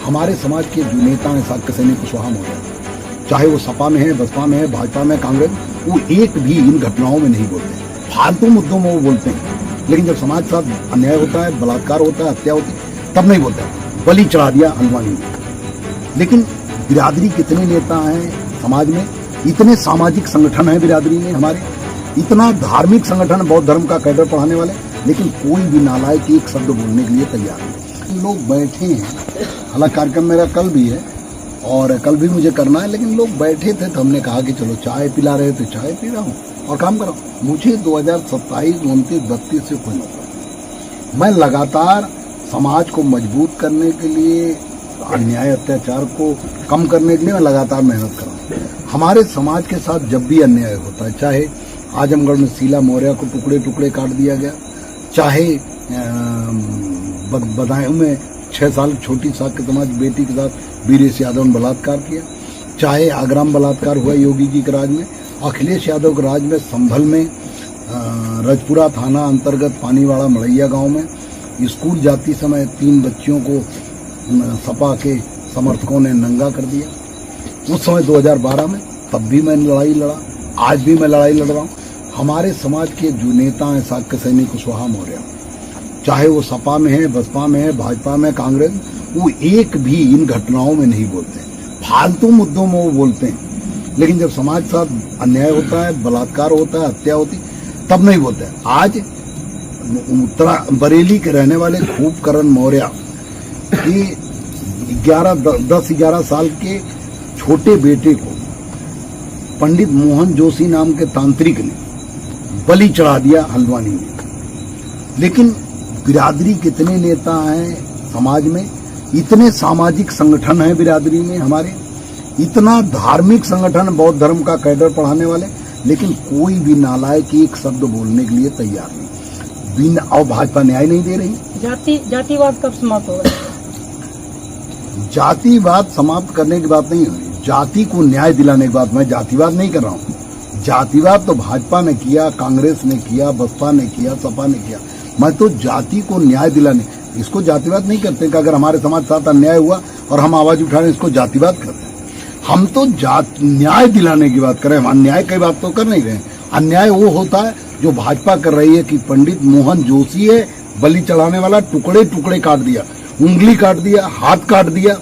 हमारे समाज के जो नेता हैं साक्य सैनिक कुशवाहा मौर्य, चाहे वो सपा में है, बसपा में है, भाजपा में, कांग्रेस, वो एक भी इन घटनाओं में नहीं बोलते। फालतू मुद्दों में वो बोलते हैं, लेकिन जब समाज के साथ अन्याय होता है, बलात्कार होता है, हत्या होती है, तब नहीं बोलते। बलि चढ़ा दिया हल्द्वानी में। लेकिन बिरादरी कितने नेता हैं समाज में, इतने सामाजिक संगठन है बिरादरी में हमारे, इतना धार्मिक संगठन, बौद्ध धर्म का कैडर पढ़ाने वाले, लेकिन कोई भी नालायक एक शब्द बोलने के लिए तैयार नहीं। लोग बैठे हैं, हालांकि कार्यक्रम मेरा कल भी है और कल भी मुझे करना है, लेकिन लोग बैठे थे तो हमने कहा कि चलो चाय पिला रहे तो चाय पी रहा हूँ और काम कर रहा हूँ। मुझे 2027, 29, 32 से कोई मतलब, मैं लगातार समाज को मजबूत करने के लिए, अन्याय अत्याचार को कम करने के लिए मैं लगातार मेहनत कर रहा हूँ। हमारे समाज के साथ जब भी अन्याय होता है, चाहे आजमगढ़ में शीला मौर्य को टुकड़े टुकड़े काट दिया गया, चाहे बदायूं में 6 साल छोटी साक्य समाज बेटी के साथ वीरेश यादव ने बलात्कार किया, चाहे आगरा में बलात्कार हुआ योगी जी के राज में, अखिलेश यादव के राज में संभल में रजपुरा थाना अंतर्गत पानीवाड़ा मड़ैया गांव में स्कूल जाती समय 3 बच्चियों को सपा के समर्थकों ने नंगा कर दिया। उस समय 2012 में, तब भी मैं लड़ाई लड़ा, आज भी मैं लड़ाई लड़ रहा हूँ। हमारे समाज के जो नेता हैं साक्य सैनिक कुशवाहा मौर्य, चाहे वो सपा में है, बसपा में है, भाजपा में, कांग्रेस, वो एक भी इन घटनाओं में नहीं बोलते। फालतू मुद्दों में वो बोलते हैं, लेकिन जब समाज के साथ अन्याय होता है, बलात्कार होता है, हत्या होती, तब नहीं बोलते। आज बरेली के रहने वाले खूबकरण मौर्य की 10-11 साल के छोटे बेटे को पंडित मोहन जोशी नाम के तांत्रिक ने बलि चढ़ा दिया हल्द्वानी में। लेकिन बिरादरी कितने नेता हैं समाज में, इतने सामाजिक संगठन हैं बिरादरी में हमारे, इतना धार्मिक संगठन, बौद्ध धर्म का कैडर पढ़ाने वाले, लेकिन कोई भी नालायक एक शब्द बोलने के लिए तैयार नहीं। बिना और भाजपा न्याय नहीं दे रही। जातिवाद कब समाप्त होगा? जातिवाद समाप्त करने की बात नहीं है, जाति को न्याय दिलाने की बात। मैं जातिवाद नहीं कर रहा हूँ। जातिवाद तो भाजपा ने किया, कांग्रेस ने किया, बसपा ने किया, सपा ने किया। मैं तो जाति को न्याय दिलाने, इसको जातिवाद नहीं करते कि अगर हमारे समाज के साथ अन्याय हुआ और हम आवाज उठा रहे हैं, इसको जातिवाद करते हैं। हम तो न्याय दिलाने की बात कर रहे हैं, अन्याय की बात तो कर नहीं रहे हैं। अन्याय वो होता है जो भाजपा कर रही है कि पंडित मोहन जोशी है बलि चढ़ाने वाला, टुकड़े टुकड़े काट दिया, उंगली काट दिया, हाथ काट दिया,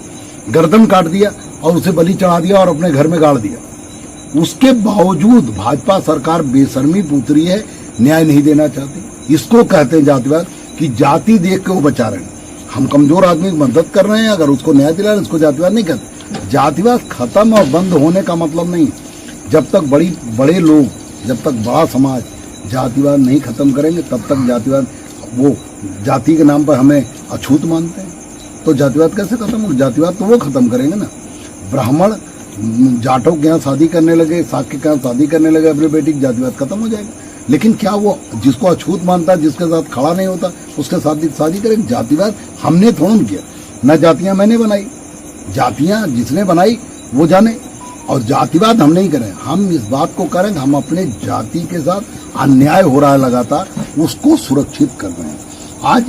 गर्दन काट दिया और उसे बलि चढ़ा दिया और अपने घर में गाड़ दिया। उसके बावजूद भाजपा सरकार बेशर्मी पूतरी है, न्याय नहीं देना चाहती। इसको कहते हैं जातिवाद, कि जाति देख के वो बचा रहे हैं। हम कमजोर आदमी की मदद कर रहे हैं, अगर उसको न्याय दिला रहे हैं, इसको जातिवाद नहीं कहते। जातिवाद खत्म और बंद होने का मतलब नहीं। जब तक बड़े लोग, जब तक बड़ा समाज जातिवाद नहीं खत्म करेंगे, तब तक जातिवाद, वो जाति के नाम पर हमें अछूत मानते हैं, तो जातिवाद कैसे खत्म हो? जातिवाद तो वो खत्म करेंगे ना। ब्राह्मण जाटों के यहाँ शादी करने लगे, साक्य के यहाँ शादी करने लगे अपनी बेटी की, जातिवाद खत्म हो जाएगा। लेकिन क्या वो जिसको अछूत मानता है, जिसके साथ खड़ा नहीं होता, उसके साथ शादी करेंगे? जातिवाद हमने थोड़ा किया, न जातियां मैंने बनाई, जातियां जिसने बनाई वो जाने, और जातिवाद हम नहीं करें। हम इस बात को करें, हम अपने जाति के साथ अन्याय हो रहा है लगातार, उसको सुरक्षित कर रहे हैं। आज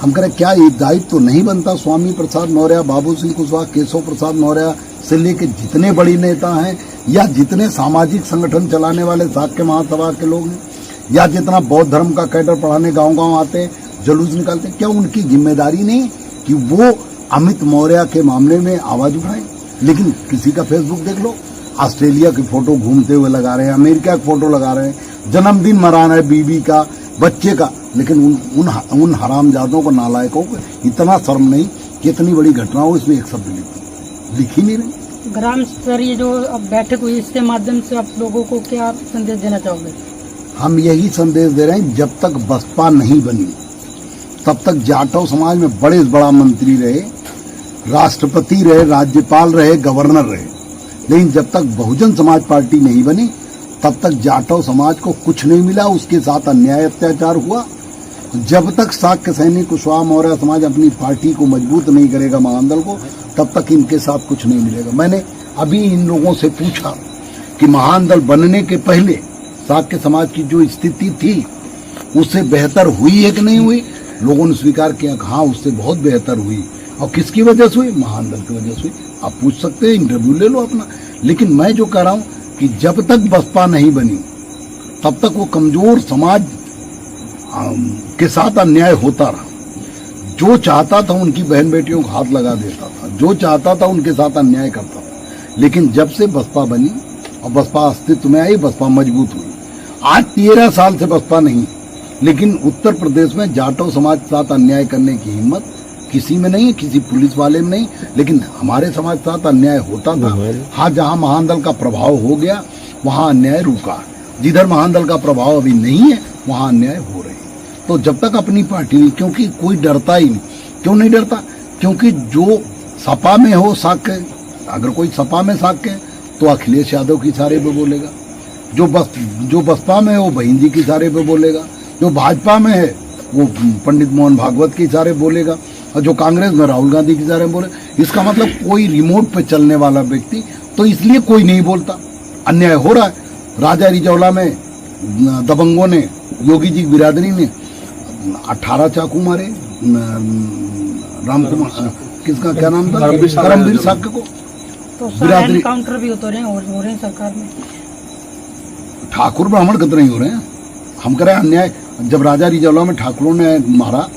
हम करें क्या, ये दायित्व तो नहीं बनता स्वामी प्रसाद मौर्य, बाबू सिंह कुशवाहा, केशव प्रसाद मौर्य से लेके जितने बड़ी नेता हैं, या जितने सामाजिक संगठन चलाने वाले साक्य महासभा के लोग हैं, या जितना बौद्ध धर्म का कैडर पढ़ाने गांव गांव आते हैं, जुलूस निकालते हैं, क्या उनकी जिम्मेदारी नहीं कि वो अमित मौर्य के मामले में आवाज उठाएं? लेकिन किसी का फेसबुक देख लो, ऑस्ट्रेलिया की फोटो घूमते हुए लगा रहे हैं, अमेरिका की फोटो लगा रहे हैं, जन्मदिन मना रहे हैं बीवी का, बच्चे का, लेकिन उन हरामजादों को, नालायकों को इतना शर्म नहीं कि इतनी बड़ी घटना हो, इसमें एक शब्द लिख ही नहीं रहे। ग्राम स्तरीय जो अब बैठक हुई, इसके माध्यम से आप लोगों को क्या संदेश देना चाहोगे? हम यही संदेश दे रहे हैं, जब तक बसपा नहीं बनी तब तक जाटव समाज में बड़े से बड़ा मंत्री रहे, राष्ट्रपति रहे, राज्यपाल रहे, गवर्नर रहे, लेकिन जब तक बहुजन समाज पार्टी नहीं बनी तब तक जाटव समाज को कुछ नहीं मिला। उसके साथ अन्याय अत्याचार हुआ। जब तक साक्य सैनिक कुशवाहा मौर्य समाज अपनी पार्टी को मजबूत नहीं करेगा, महामंडल को, तब तक इनके साथ कुछ नहीं मिलेगा। मैंने अभी इन लोगों से पूछा कि महामंडल बनने के पहले साक्य समाज की जो स्थिति थी उससे बेहतर हुई है कि नहीं हुई? लोगों ने स्वीकार किया, हाँ उससे बहुत बेहतर हुई और किसकी वजह से हुई? महान दल की वजह से हुई। आप पूछ सकते हैं, इंटरव्यू ले लो अपना। लेकिन मैं जो कह रहा हूं कि जब तक बसपा नहीं बनी तब तक वो कमजोर समाज के साथ अन्याय होता रहा। जो चाहता था उनकी बहन बेटियों को हाथ लगा देता था, जो चाहता था उनके साथ अन्याय करता था। लेकिन जब से बसपा बनी और बसपा अस्तित्व में आई, बसपा मजबूत हुई। आज 13 साल से बसपा नहीं, लेकिन उत्तर प्रदेश में जाटो समाज के साथ अन्याय करने की हिम्मत किसी में नहीं है, किसी पुलिस वाले में नहीं। लेकिन हमारे समाज के साथ अन्याय होता था। हाँ, जहां महान दल का प्रभाव हो गया वहां अन्याय रुका। जिधर महान दल का प्रभाव अभी नहीं है वहां अन्याय हो रहे हैं। तो जब तक अपनी पार्टी नहीं, क्योंकि कोई डरता ही नहीं। क्यों नहीं डरता? क्योंकि जो सपा में हो साक्य, अगर कोई सपा में साक्य तो अखिलेश यादव की इशारे पे बोलेगा। जो बसपा में है वो बहन जी की इशारे पे बोलेगा। जो भाजपा में है वो पंडित मोहन भागवत की इशारे बोलेगा। और जो कांग्रेस में राहुल गांधी के इशारे बोले। इसका मतलब कोई रिमोट पे चलने वाला व्यक्ति, तो इसलिए कोई नहीं बोलता। अन्याय हो रहा है। राजा रिजौला में दबंगों ने, योगी जी की बिरादरी ने 18 चाकू मारे राम कुमार, किसका क्या नाम था, करमवीर साक्य को। तो बिरादरी काउंटर भी हो रहे हैं सरकार में। ठाकुर ब्राह्मण कितने नहीं हो रहे हैं। हम कह रहे हैं अन्याय। जब राजा रिजौला में ठाकुरों ने मारा,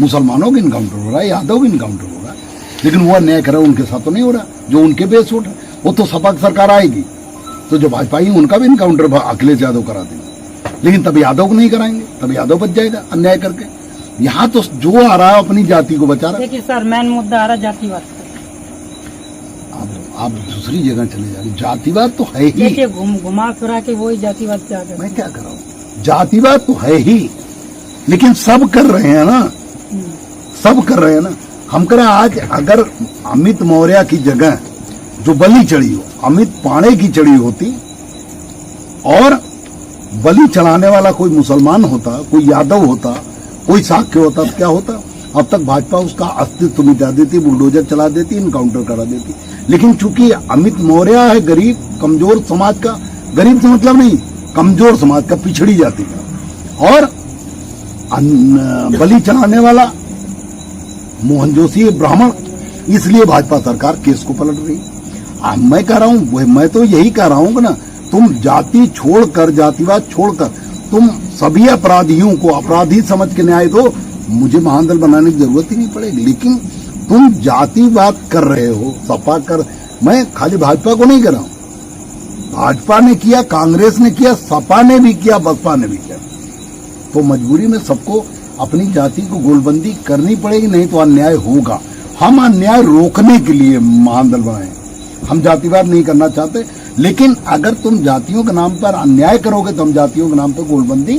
मुसलमानों का इनकाउंटर हो रहा है, यादव का इनकाउंटर हो रहा है। लेकिन वो अन्याय कर रहा है, उनके साथ तो नहीं हो रहा। जो उनके बेस उठ, वो तो सपा की सरकार आएगी तो जो भाजपा ही उनका भी इनकाउंटर अखिलेश यादव करा देंगे। लेकिन तब यादव को नहीं कराएंगे, तब यादव बच जाएगा अन्याय करके। यहाँ तो जो आ रहा है अपनी जाति को बचा रहा है। देखिए सर, मेन मुद्दा आ रहा है जातिवाद। आप दूसरी जगह चले जा रहे। जातिवाद तो है ही। देखिए घुमा फिरा के वही जातिवाद पे आ गए। मैं क्या कर रहा हूँ? जातिवाद तो है ही, लेकिन सब कर रहे हैं ना, सब कर रहे हैं ना। हम कह रहे हैं आज अगर अमित मौर्य की जगह जो बलि चढ़ी हो, अमित पाणे की चढ़ी होती और बलि चढ़ाने वाला कोई मुसलमान होता, कोई यादव होता, कोई साक्य होता, तो क्या होता? अब तक भाजपा उसका अस्तित्व मिटा देती, बुलडोजर चला देती, इनकाउंटर करा देती। लेकिन चूंकि अमित मौर्य है गरीब कमजोर समाज का, गरीब से मतलब नहीं, कमजोर समाज का, पिछड़ी जाति का, और बलि चढ़ाने वाला मोहन जोशी ब्राह्मण, इसलिए भाजपा सरकार केस को पलट रही। मैं कह रहा हूं, मैं तो यही कह रहा हूं कि ना, तुम जाति छोड़कर, जातिवाद छोड़कर तुम सभी अपराधियों को अपराधी समझ के न्याय दो। मुझे महान दल बनाने की जरूरत ही नहीं पड़ेगी। लेकिन तुम जातिवाद कर रहे हो, सपा कर। मैं खाली भाजपा को नहीं कर रहा हूं, भाजपा ने किया, कांग्रेस ने किया, सपा ने भी किया, बसपा ने भी किया। तो मजबूरी में सबको अपनी जाति को गोलबंदी करनी पड़ेगी, नहीं तो अन्याय होगा। हम अन्याय रोकने के लिए महान दल बनाए। हम जातिवाद नहीं करना चाहते, लेकिन अगर तुम जातियों के नाम पर अन्याय करोगे तो हम जातियों के नाम पर गोलबंदी